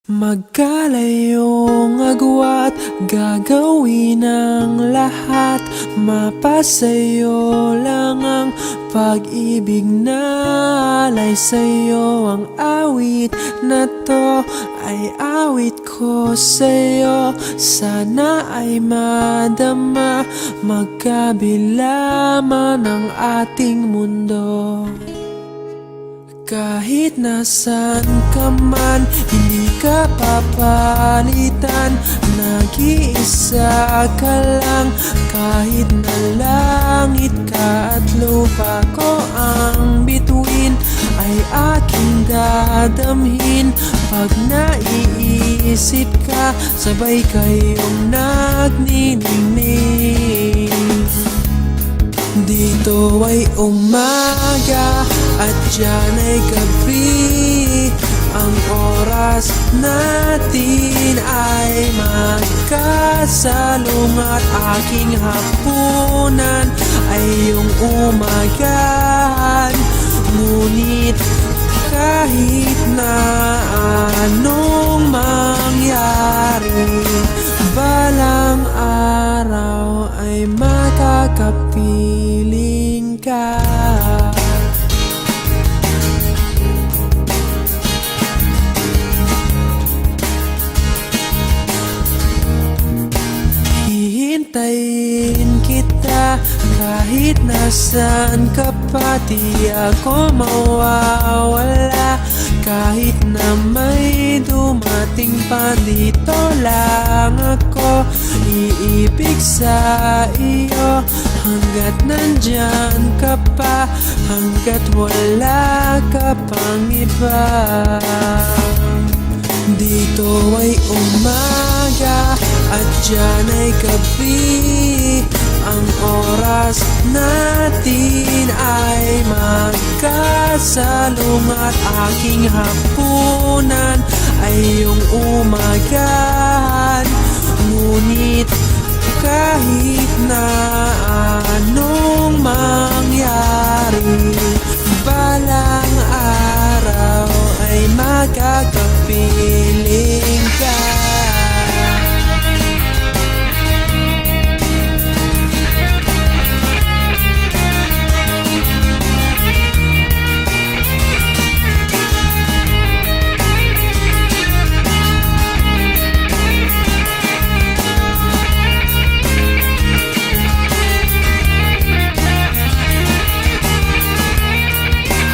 Magkalayong agwat, gagawin ang lahat. Mapasayo lang ang pag-ibig na alay sa'yo. Ang awit na to ay awit ko sa'yo. Sana ay madama, magkabila man ang ating mundo. Kahit nasan ka man, hindi ka papalitan. Nag-iisa ka lang, kahit na langit ka at lupa ko ang bituin, ay aking dadamhin. Pag naiisip ka, sabay kayong nagniningning. Dito ay umaga at diyan ay gabi. Ang oras natin ay magkasalungat. Aking hapunan ay iyong umagahan. Ngunit kahit na anong mangyari, balang araw ay makakapiling ka. Hihintayin kita kahit nasan ka pa. Di ako mawawala kahit na may dumating pa. Dito lang ako iibig sa iyo hanggat nandyan ka pa, hanggat wala ka pang iba. Dito ay umaga at diyan ay gabi. Ang oras natin ay magkasalungat. Aking hapunan ay iyong umagahan. Ngunit kahit na anong mangyari, balang araw ay magkakapiling ka.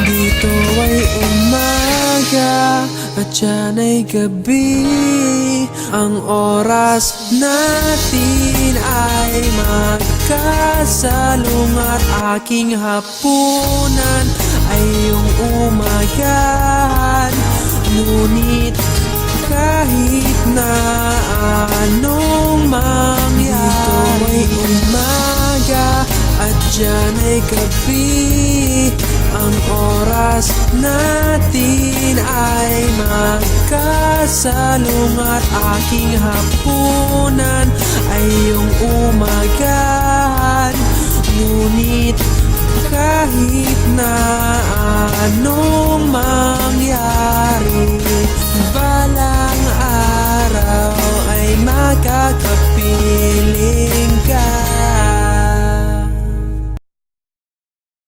Dito ay umaga at diyan ay gabi. Ang oras natin ay magkasalungat. Aking hapunan ay iyong umagahan. Ngunit kahit na anong mangyari, dito ay umaga at diyan ay gabi. Ang oras natin ay magkasalungat. Aking hapunan ay iyong umagahan. Ngunit